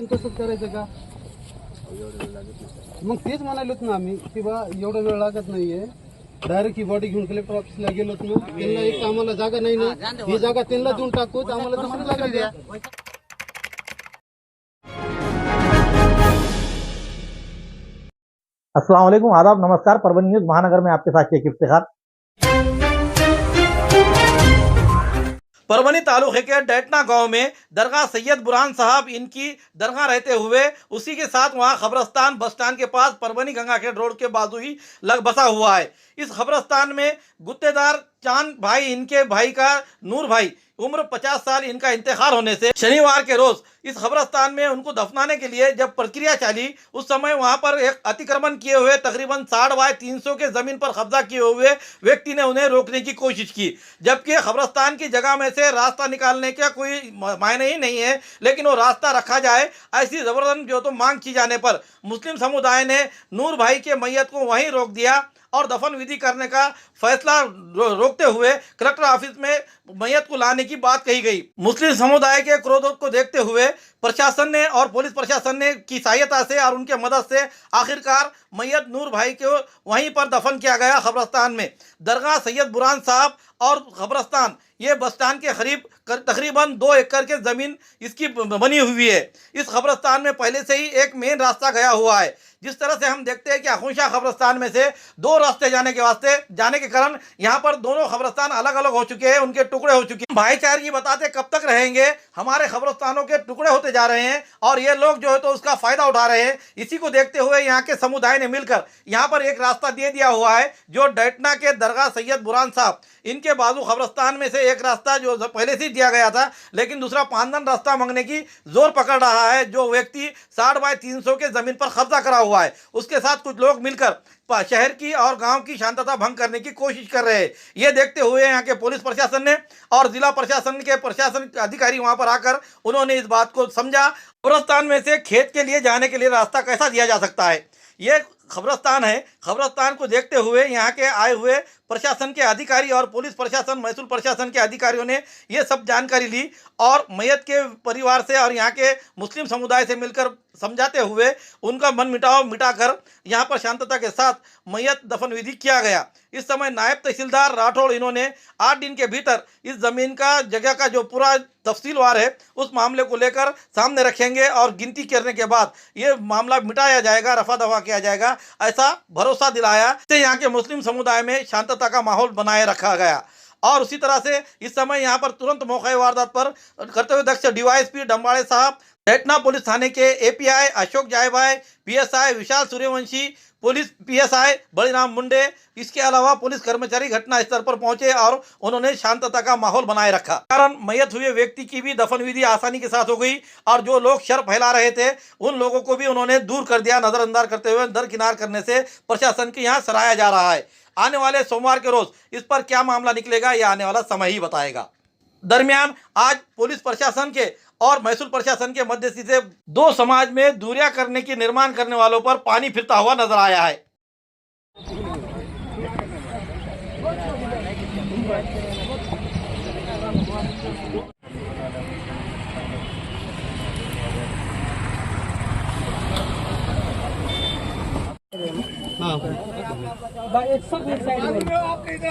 तसंच करायचं का? मग तेच म्हणालोत ना आम्ही की बा एवढा वेळ लागत नाहीये. डायरेक्ट ही बॉडी घेऊन कलेक्टर ऑफिसला गेलोत ना. त्यांना एक आम्हाला जागा नाही ना, ही जागा त्यांना देऊन टाकू, आम्हाला दुसरी जागा द्या. अस्सलाम वालेकुम, आदाब, नमस्कार। परभणी न्यूज महानगर में आपके साथ शेख इफ्तिखार। परभणी तालुके के डैटना गांव में दरगाह सैयद बुरहान साहब इनकी दरगाह रहते हुए उसी के साथ वहां खबरस्तान बस स्टैंड के पास परभणी गंगाखेड़ रोड के बाजू ही लग बसा हुआ है। इस खबरस्तान में गुत्तेदार चांद भाई, इनके भाई का नूर भाई, उम्र 50 साल, इनका इंतकाल होने से शनिवार के रोज इस खबरस्तान में उनको दफनाने के लिए जब प्रक्रिया चली, उस समय वहां पर एक अतिक्रमण किए हुए तकरीबन 60 बाय 300 के जमीन पर कब्जा किए हुए व्यक्ति ने उन्हें रोकने की कोशिश की। जबकि खबरस्तान की जगह में से रास्ता निकालने का कोई मायने ही नहीं है, लेकिन वो रास्ता रखा जाए ऐसी जबरदस्त जो तो मांग की जाने पर मुस्लिम समुदाय ने नूर भाई के मैयत को वहीं रोक दिया और दफन विधि करने का फैसला रोकते हुए कलेक्टर ऑफिस में मैयत को लाने की बात कही गई। मुस्लिम समुदाय के क्रोध को देखते हुए प्रशासन ने और पुलिस प्रशासन ने की सहायता से और उनके मदद से आखिरकार मैयत नूर भाई को वहीं पर दफन किया गया खबरस्तान में। दरगाह सैयद बुरहान साहब और खबरस्तान ये बस स्टैंड के करीब तकरीबन 2 एकड़ के ज़मीन इसकी बनी हुई है। इस खबरस्तान में पहले से ही एक मेन रास्ता गया हुआ है। जिस तरह से हम देखते हैं कि आखुशा खबरस्तान में से 2 रास्ते जाने के कारण यहाँ पर दोनों खबरस्तान अलग अलग हो चुके हैं, उनके टुकड़े हो चुके हैं। भाईचारगी बताते कब तक रहेंगे, हमारे खबरस्तानों के टुकड़े होते जा रहे हैं और ये लोग जो है तो उसका फायदा उठा रहे हैं। इसी को देखते हुए यहाँ के समुदाय ने मिलकर यहाँ पर एक रास्ता दे दिया हुआ है, जो डैटना के दरगाह सैयद बुरहान साहब इनके बाजू खबरस्तान में से एक रास्ता जो पहले से दिया गया था, लेकिन दूसरा पानदन रास्ता मांगने की जोर पकड़ रहा है। जो व्यक्ति 60 बाय 300 के जमीन पर कब्जा करा हुआ है, उसके साथ कुछ लोग मिलकर शहर की और गांव की शांतता भंग करने की कोशिश कर रहे हैं। ये देखते हुए यहाँ के पुलिस प्रशासन ने और जिला प्रशासन के प्रशासन अधिकारी वहां पर आकर उन्होंने इस बात को समझा। खबरस्तान में से खेत के लिए जाने के लिए रास्ता कैसा दिया जा सकता है। ये खबरस्तान है, खबरस्तान को देखते हुए यहाँ के आए हुए प्रशासन के अधिकारी और पुलिस प्रशासन, महसूल प्रशासन के अधिकारियों ने ये सब जानकारी ली और मैयत के परिवार से और यहाँ के मुस्लिम समुदाय से मिलकर समझाते हुए उनका मन मिटाकर यहाँ पर शांतता के साथ मैयत दफन विधि किया गया। इस समय नायब तहसीलदार राठौड़ इन्होंने 8 दिन के भीतर इस जमीन का जगह का जो पूरा तफसीलवार है उस मामले को लेकर सामने रखेंगे और गिनती करने के बाद ये मामला मिटाया जाएगा, रफा दफा किया जाएगा, ऐसा भरोसा दिलाया। इससे यहाँ के मुस्लिम समुदाय में शांतता का माहौल बनाए रखा गया। और उसी तरह से इस समय यहाँ पर तुरंत मौके वारदात पर कर्तव्य दक्ष डीवाईएसपी डंबाड़े साहब, डैटना पुलिस थाने के एपीआई अशोक जायभाई, पीएसआई विशाल सूर्यवंशी, पुलिस पीएसआई बलिराम मुंडे, इसके अलावा पुलिस कर्मचारी घटना स्थल पर पहुंचे और उन्होंने शांतता का माहौल बनाए रखा। कारण मैयत हुए व्यक्ति की भी दफन विधि आसानी के साथ हो गई और जो लोग शर फैला रहे थे उन लोगों को भी उन्होंने दूर कर दिया, नजरअंदाज करते हुए दरकिनार करने से प्रशासन के यहाँ सराहा जा रहा है। आने वाले सोमवार के रोज इस पर क्या मामला निकलेगा यह आने वाला समय ही बताएगा। दरमियान आज पुलिस प्रशासन के और महसूल प्रशासन के मध्यस्थी से 2 समाज में दूरियां करने की निर्माण करने वालों पर पानी फिरता हुआ नजर आया है।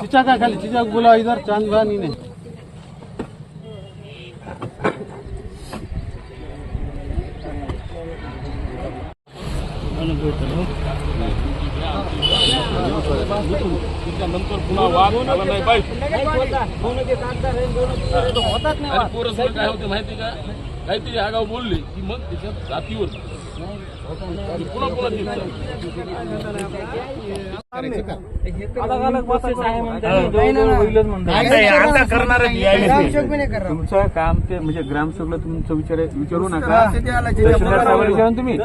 चिचा का खाली चिचा बोला इधर चांद भाई ने नंतर पुन्हा वाद झाला नाही पाहिजे काय होते माहिती का, काहीतरी आगाव बोलली की मग त्याच्यात जातीवर पुन्हा अलग अलग बसेस आहे तुमचं काम ते म्हणजे ग्रामसेवकला तुमचं विचारू नका, तहसीलदार साहेबांना विचारून तुम्ही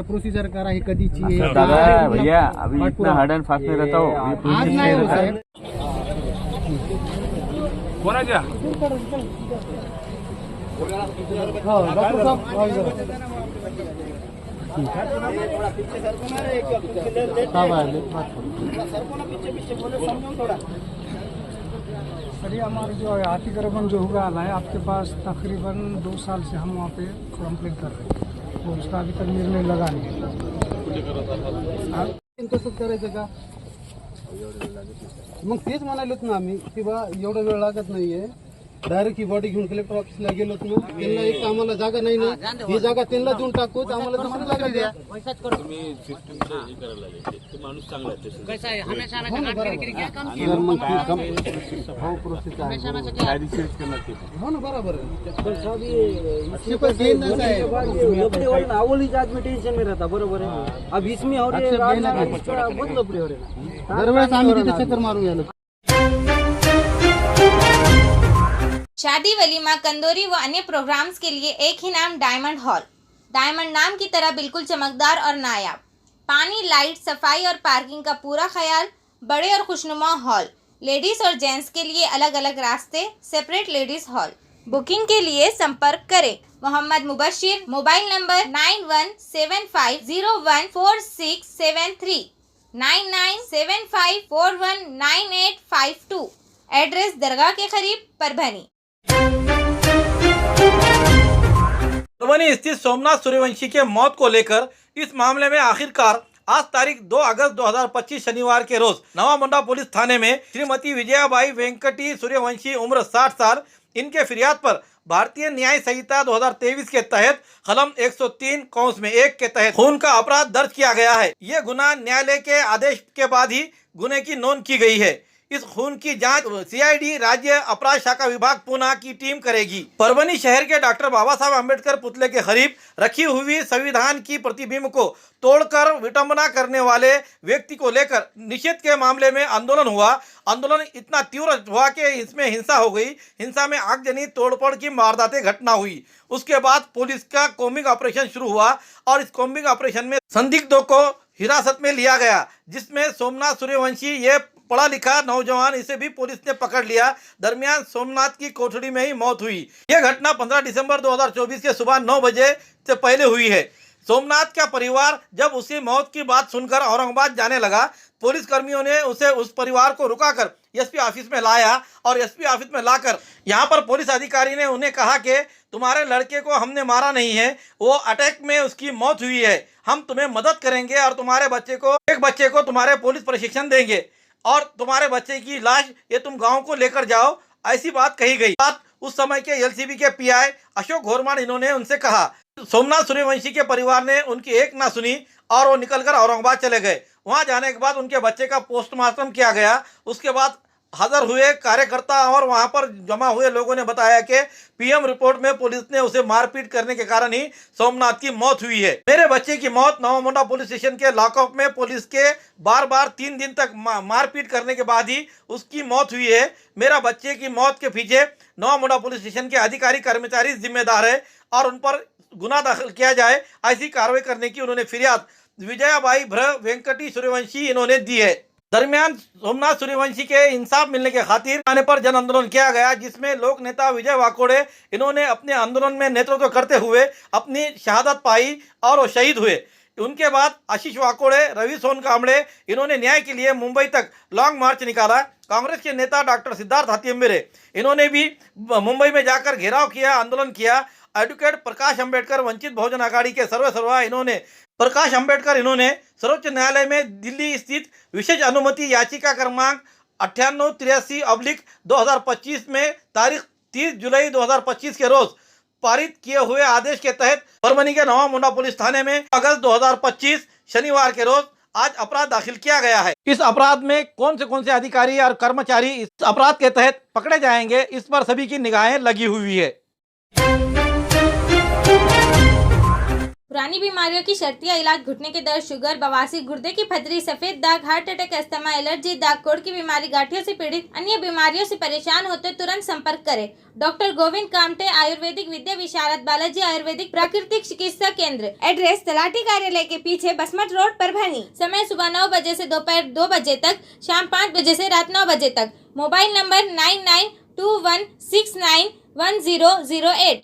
प्रोसीजर करा, हे कधीची दादा भैया अभी इतना हार्ड एंड फास्ट में रहता हो। कोणाच्या डॉक्टर साहब सर ये हमारा जो है अतिक्रमण जो हुआ है आपके पास तकरीबन 2 साल से हम वहाँ पे कंप्लेंट कर रहे हैं, तो उसका अभी तक निर्णय लगा नहीं है। तसंच करायचं का? मग तेच म्हणालोत ना आम्ही की बा एवढा वेळ लागत नाहीये, डायरेक्ट ही बॉडी घेऊन कलेक्टर ऑफिसला गेलोत ना, त्यांना एक आम्हाला जागा नाही ना, ही जागा त्यांना देऊन टाकू, आम्हाला दुसरी जागा द्या. तुम्ही सिस्टमचं हे करायला लागले ते माणूस चांगला आहे तसं. हो ना, बरोबर. जर मग हो प्रोसेस आहे कायदेशीर करणार ते. हो ना, बरोबर आहे. अवली जात में टेंशन में रहता बरोबर है। अब इसमें और ये बदलापुरी हो रहा है। दरवेळेस आम्ही तिथे चक्कर मारून गेलो. शादी वलीमा कंदोरी व अन्य प्रोग्राम्स के लिए एक ही नाम डायमंड हॉल। डायमंड नाम की तरह बिल्कुल चमकदार और नायाब, पानी, लाइट, सफाई और पार्किंग का पूरा ख्याल, बड़े और खुशनुमा हॉल, लेडीज और जेंट्स के लिए अलग अलग रास्ते, सेपरेट लेडीज हॉल। बुकिंग के लिए संपर्क करें Mohammad Mubashir, mobile number 9175014673, 9975419852, address दरगाह के करीब परभनी। परभनी स्थित सोमनाथ सूर्यवंशी के मौत को लेकर इस मामले में आखिरकार आज तारीख 2 अगस्त 2025 शनिवार के रोज नवा मुंडा पुलिस थाने में श्रीमती विजयाबाई वेंकटी सूर्यवंशी उम्र 60 साल, इनके फिरियाद पर भारतीय न्याय संहिता 2023 के तहत कलम 103(1) के तहत खून का अपराध दर्ज किया गया है। ये गुना न्यायालय के आदेश के बाद ही गुने की नोंद की गई है। इस खून की जांच सीआईडी राज्य अपराध शाखा विभाग पुणे की टीम करेगी। परभनी शहर के डॉक्टर बाबा साहब अम्बेडकर पुतले के करीब रखी हुई संविधान की प्रतिबिंब को तोड़कर विटंबना करने वाले व्यक्ति को लेकर निषेध के मामले में आंदोलन हुआ। आंदोलन इतना तीव्र हुआ कि इसमें हिंसा हो गई। हिंसा में आगजनी, तोड़फोड़ की वारदातें घटना हुई। उसके बाद पुलिस का कॉम्बिंग ऑपरेशन शुरू हुआ और इस कॉम्बिंग ऑपरेशन में संदिग्धों को हिरासत में लिया गया, जिसमें सोमनाथ सूर्यवंशी ये पढ़ा लिखा नौजवान, इसे भी पुलिस ने पकड़ लिया। दरमियान सोमनाथ की कोठड़ी में ही मौत हुई। यह घटना 15 दिसंबर 2024 के सुबह 9 बजे से पहले हुई है। सोमनाथ का परिवार जब उसकी मौत की बात सुनकर औरंगाबाद जाने लगा, पुलिस कर्मियों ने उसे उस परिवार को रुकाकर एसपी ऑफिस में लाया और एसपी ऑफिस में लाकर यहाँ पर पुलिस अधिकारी ने उन्हें कहा कि तुम्हारे लड़के को हमने मारा नहीं है, वो अटैक में उसकी मौत हुई है, हम तुम्हें मदद करेंगे और तुम्हारे एक बच्चे को तुम्हारे पुलिस प्रशिक्षण देंगे और तुम्हारे बच्चे की लाश ये तुम गांव को लेकर जाओ, ऐसी बात कही गई। बात उस समय के एलसीबी के पीआई अशोक घोरमान, इन्होंने उनसे कहा। सोमनाथ सूर्यवंशी के परिवार ने उनकी एक ना सुनी और वो निकलकर औरंगाबाद चले गए। वहां जाने के बाद उनके बच्चे का पोस्टमार्टम किया गया। उसके बाद हाजिर हुए कार्यकर्ता और वहां पर जमा हुए लोगों ने बताया कि पीएम रिपोर्ट में पुलिस ने उसे मारपीट करने के कारण ही सोमनाथ की मौत हुई है। मेरे बच्चे की मौत नवा मुंडा पुलिस स्टेशन के लॉकअप में पुलिस के बार 3 दिन तक मारपीट करने के बाद ही उसकी मौत हुई है। मेरा बच्चे की मौत के पीछे नवा मुंडा पुलिस स्टेशन के अधिकारी कर्मचारी जिम्मेदार है और उन पर गुना दाखिल किया जाए, ऐसी कार्रवाई करने की उन्होंने फिरियाद विजयाबाई वेंकटी सूर्यवंशी इन्होंने दी है। दरमियान सोमनाथ सूर्यवंशी के इंसाफ मिलने के खातिर आने पर जन आंदोलन किया गया, जिसमें लोक नेता विजय वाकोड़े इन्होंने अपने आंदोलन में नेतृत्व करते हुए अपनी शहादत पाई और वो शहीद हुए। उनके बाद आशीष वाकोड़े, रवि सोनकांबळे इन्होंने न्याय के लिए मुंबई तक लॉन्ग मार्च निकाला। कांग्रेस के नेता डॉक्टर सिद्धार्थ हाथीअम्बेरे इन्होंने भी मुंबई में जाकर घेराव किया, आंदोलन किया। एडवोकेट प्रकाश अंबेडकर वंचित बहुजन आघाड़ी के सर्वेसर्वा प्रकाश अंबेडकर इन्होंने सर्वोच्च न्यायालय में दिल्ली स्थित विशेष अनुमति याचिका क्रमांक 9883/2025 में तारीख 30 जुलाई 2025 के रोज पारित किए हुए आदेश के तहत परभनी के नवा मुंडा पुलिस थाने में अगस्त 2025 शनिवार के रोज आज अपराध दाखिल किया गया है। इस अपराध में कौन से अधिकारी और कर्मचारी इस अपराध के तहत पकड़े जाएंगे, इस पर सभी की निगाहें लगी हुई है। पुरानी बीमारियों की शर्तिया इलाज, घुटने के दर्द, शुगर, बवासीर, गुर्दे की पथरी, सफेद दाग, हार्ट अटैक, अस्थमा, एलर्जी, दाग कोड़ की बीमारी, गांठियों से पीड़ित, अन्य बीमारियों से परेशान होते तुरंत संपर्क करें। डॉक्टर गोविंद कामटे, आयुर्वेदिक विद्या विशारद, बालाजी आयुर्वेदिक प्राकृतिक चिकित्सा केंद्र, एड्रेस तलाटी कार्यालय के पीछे, बसमत रोड, परभनी। समय सुबह 9 बजे से दोपहर 2 बजे तक, शाम 5 बजे से रात 9 बजे तक। Mobile number 9921691008।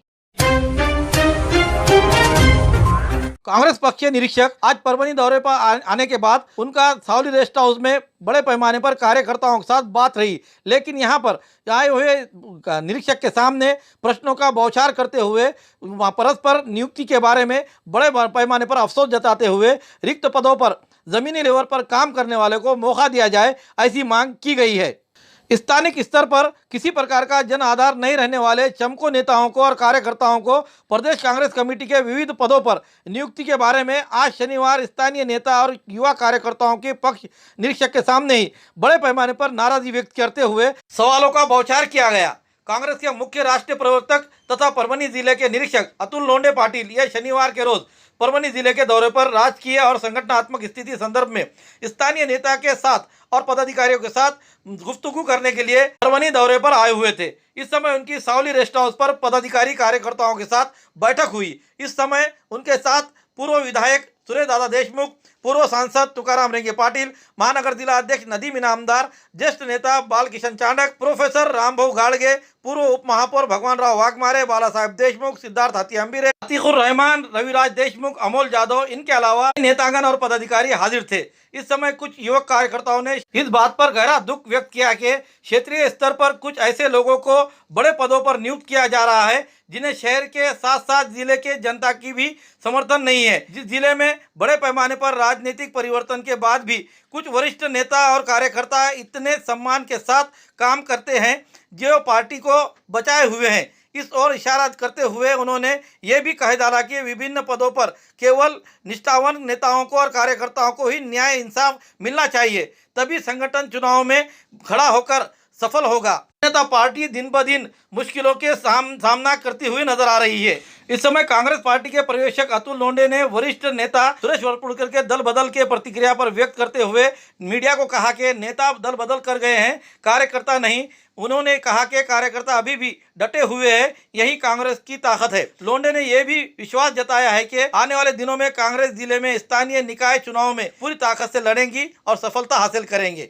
कांग्रेस पक्षीय निरीक्षक आज परभनी दौरे पर आने के बाद उनका सावली रेस्ट हाउस में बड़े पैमाने पर कार्यकर्ताओं के साथ बात रही, लेकिन यहाँ पर आए हुए निरीक्षक के सामने प्रश्नों का बौछार करते हुए परस्पर नियुक्ति के बारे में बड़े पैमाने पर अफसोस जताते हुए रिक्त पदों पर जमीनी लेवल पर काम करने वाले को मौका दिया जाए, ऐसी मांग की गई है। स्थानिक स्तर पर किसी प्रकार का जन आधार नहीं रहने वाले चमको नेताओं को और कार्यकर्ताओं को प्रदेश कांग्रेस कमेटी के विविध पदों पर नियुक्ति के बारे में आज शनिवार स्थानीय नेता और युवा कार्यकर्ताओं के पक्ष निरीक्षक के सामने ही बड़े पैमाने पर नाराजगी व्यक्त करते हुए सवालों का बौछार किया गया। कांग्रेस के मुख्य राष्ट्रीय प्रवर्तक तथा परभनी जिले के निरीक्षक अतुल लोंढे पाटिल यह शनिवार के रोज परभनी जिले के दौरे पर राजकीय और संगठनात्मक स्थिति संदर्भ में स्थानीय नेता के साथ और पदाधिकारियों के साथ गुफ्तगू करने के लिए परभनी दौरे पर आए हुए थे। इस समय उनकी सावली रेस्ट हाउस पर पदाधिकारी कार्यकर्ताओं के साथ बैठक हुई। इस समय उनके साथ पूर्व विधायक सुरेश दादा देशमुख, पूर्व सांसद तुकाराम रेंगे पाटिल, महानगर जिला अध्यक्ष नदीम इनामदार, ज्येष्ठ नेता बालकिशन चांडक, प्रोफेसर रामभाऊ गाड़गे, पूर्व उप महापौर भगवान राव वाघमारे, बाला साहेब देशमुख, सिद्धार्थ हाथी अंबिरे, अतीकुर रहमान, रविराज देशमुख, अमोल जादव, इनके अलावा नेतागण और पदाधिकारी हाजिर थे। इस समय कुछ युवक कार्यकर्ताओं ने इस बात पर गहरा दुख व्यक्त किया कि क्षेत्रीय स्तर पर कुछ ऐसे लोगों को बड़े पदों पर नियुक्त किया जा रहा है जिन्हें शहर के साथ साथ जिले के जनता की भी समर्थन नहीं है। जिस जिले में बड़े पैमाने पर राजनीतिक परिवर्तन के बाद भी कुछ वरिष्ठ नेता और कार्यकर्ता इतने सम्मान के साथ काम करते हैं जो पार्टी को बचाए हुए हैं। इस ओर इशारा करते हुए उन्होंने ये भी कह डाला कि विभिन्न पदों पर केवल निष्ठावान नेताओं को और कार्यकर्ताओं को ही न्याय इंसाफ मिलना चाहिए, तभी संगठन चुनाव में खड़ा होकर सफल होगा। नेता पार्टी दिन ब दिन मुश्किलों के सामना करती हुई नजर आ रही है। इस समय कांग्रेस पार्टी के पर्यवेक्षक अतुल लोंढे ने वरिष्ठ नेता सुरेश वरपुड़कर के दल बदल के प्रतिक्रिया पर व्यक्त करते हुए मीडिया को कहा कि नेता दल बदल कर गए हैं, कार्यकर्ता नहीं। उन्होंने कहा कि कार्यकर्ता अभी भी डटे हुए हैं, यही कांग्रेस की ताकत है। लोंढे ने यह भी विश्वास जताया है कि आने वाले दिनों में कांग्रेस जिले में स्थानीय निकाय चुनाव में पूरी ताकत से लड़ेंगी और सफलता हासिल करेंगे।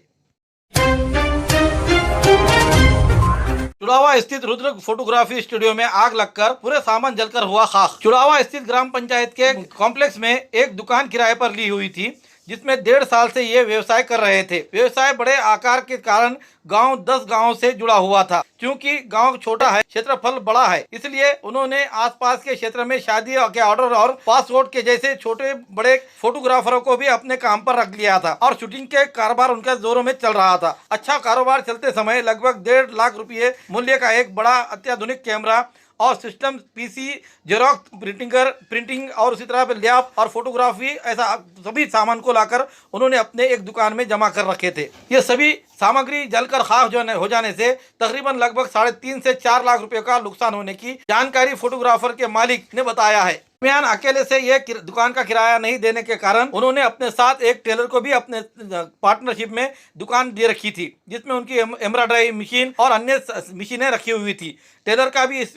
चुड़ावा स्थित रुद्र फोटोग्राफी स्टूडियो में आग लगकर पूरे सामान जलकर हुआ खाक। चुड़ावा स्थित ग्राम पंचायत के कॉम्प्लेक्स में एक दुकान किराए पर ली हुई थी जिसमें 1.5 साल से ये व्यवसाय कर रहे थे। व्यवसाय बड़े आकार के कारण गांव 10 गांवों से जुड़ा हुआ था। क्योंकि गांव छोटा है, क्षेत्रफल बड़ा है, इसलिए उन्होंने आसपास के क्षेत्र में शादी के ऑर्डर और पासपोर्ट के जैसे छोटे बड़े फोटोग्राफरों को भी अपने काम पर रख लिया था और शूटिंग के कारोबार उनका जोरों में चल रहा था। अच्छा कारोबार चलते समय लगभग 1.5 लाख रुपये मूल्य का एक बड़ा अत्याधुनिक कैमरा और सिस्टम, पीसी, जेरोक्स प्रिंटिंग और उसी तरह लैब और फोटोग्राफी, ऐसा सभी सामान को लाकर उन्होंने अपने एक दुकान में जमा कर रखे थे। ये सभी सामग्री जलकर खाक हो जाने से तकरीबन लगभग 3.5 से 4 लाख रुपए का नुकसान होने की जानकारी फोटोग्राफर के मालिक ने बताया है। दरमियान अकेले से ये दुकान का किराया नहीं देने के कारण उन्होंने अपने साथ एक टेलर को भी अपने पार्टनरशिप में दुकान दे रखी थी, जिसमें उनकी एम्ब्रॉयडरी मशीन और अन्य मशीनें रखी हुई थी। टेलर का भी इस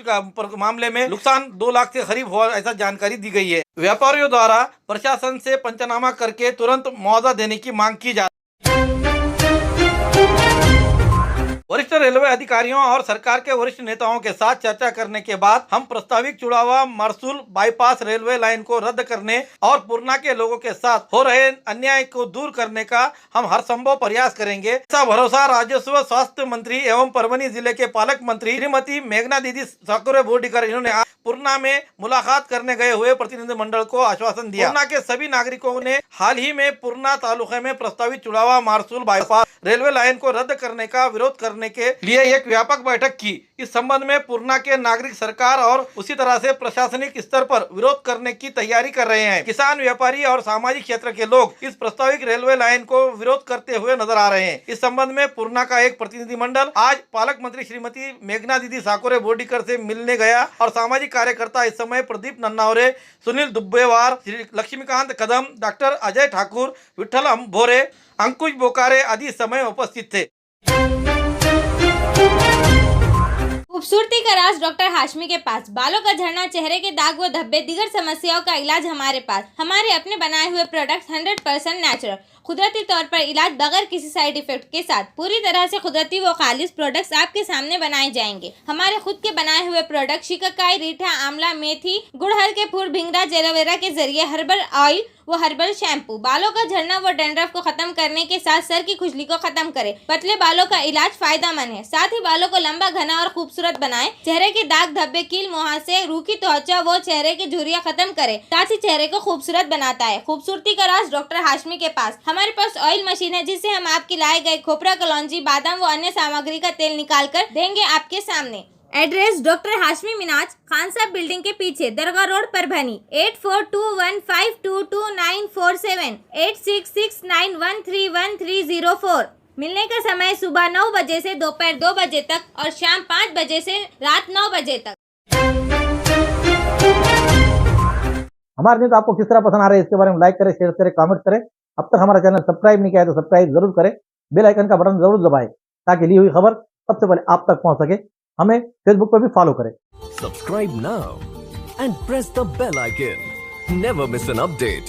मामले में नुकसान 2 लाख से करीब हुआ, ऐसा जानकारी दी गई है। व्यापारियों द्वारा प्रशासन से पंचनामा करके तुरंत मुआवजा देने की मांग की जा। वरिष्ठ रेलवे अधिकारियों और सरकार के वरिष्ठ नेताओं के साथ चर्चा करने के बाद हम प्रस्तावित चुड़ावा मारसूल बाईपास रेलवे लाइन को रद्द करने और पूर्णा के लोगों के साथ हो रहे अन्याय को दूर करने का हम हर संभव प्रयास करेंगे, ऐसा भरोसा राजस्व स्वास्थ्य मंत्री एवं परभनी जिले के पालक मंत्री श्रीमती मेघना दीदी साकुरे बोर्डीकर इन्होंने पूर्णा में मुलाकात करने गए हुए प्रतिनिधिमंडल को आश्वासन दिया। पूर्णा के सभी नागरिकों ने हाल ही में पूर्णा तालुके में प्रस्तावित चुड़ावा मारसूल बाईपास रेलवे लाइन को रद्द करने का विरोध करने के लिए एक व्यापक बैठक की। इस संबंध में पूर्णा के नागरिक सरकार और उसी तरह से प्रशासनिक स्तर पर विरोध करने की तैयारी कर रहे हैं। किसान, व्यापारी और सामाजिक क्षेत्र के लोग इस प्रस्तावित रेलवे लाइन को विरोध करते हुए नजर आ रहे हैं। इस संबंध में पूर्णा का एक प्रतिनिधिमंडल आज पालक मंत्री श्रीमती मेघना दीदी साकुरे बोर्डीकर से मिलने गया और सामाजिक कार्यकर्ता इस समय प्रदीप नन्नावरे, सुनील दुब्बेवार, लक्ष्मीकांत कदम, डॉक्टर अजय ठाकुर, विठ्ठल भोरे, अंकुश बोकारे आदि समय उपस्थित थे। खूबसूरती का राज डॉक्टर हाशमी के पास। बालों का झड़ना, चेहरे के दाग व धब्बे, दीगर समस्याओं का इलाज हमारे पास। हमारे अपने बनाए हुए प्रोडक्ट 100% नेचुरल कुदरती तौर पर इलाज बगैर किसी साइड इफेक्ट के साथ पूरी तरह से कुदरती व खालिश प्रोडक्ट्स आपके सामने बनाए जाएंगे। हमारे खुद के बनाए हुए प्रोडक्ट शिकाकाई, रीठा, आंवला, मेथी, गुड़हल के फूल, भिंगराज, एलोवेरा के जरिए हर्बल ऑयल वो हर्बल शैम्पू बालों का झड़ना व डैंड्रफ को खत्म करने के साथ सर की खुजली को खत्म करे। पतले बालों का इलाज फायदेमंद है, साथ ही बालों को लंबा, घना और खूबसूरत बनाए। चेहरे के दाग, धब्बे, कील, मुहासे, रूखी त्वचा वो चेहरे की झुर्रियां खत्म करे, साथ ही चेहरे को खूबसूरत बनाता है। खूबसूरती का राज डॉक्टर हाशमी के पास। हमारे पास ऑयल मशीन है जिससे हम आपकी लाए गए खोपरा, कलौंजी, बादाम व अन्य सामग्री का तेल निकाल कर देंगे आपके सामने। एड्रेस डॉक्टर हाशमी मिनाज, खान साहब बिल्डिंग के पीछे, दरगाह रोड, परभनी। 8421522947 8669131304। मिलने का समय सुबह 9 बजे से दोपहर 2 बजे तक और शाम 5 बजे से रात 9 बजे तक। हमारे न्यूज आपको किस तरह पसंद आ रहा है इसके बारे में लाइक करें, शेयर करें, कमेंट करें। अब तक हमारा चैनल सब्सक्राइब नहीं किया है तो सब्सक्राइब जरूर करें, बेल आइकन का बटन जरूर दबाएं ताकि ली हुई खबर सबसे पहले आप तक पहुंच सके। हमें फेसबुक पर भी फॉलो करें। Subscribe now and press the bell icon. Never miss an update.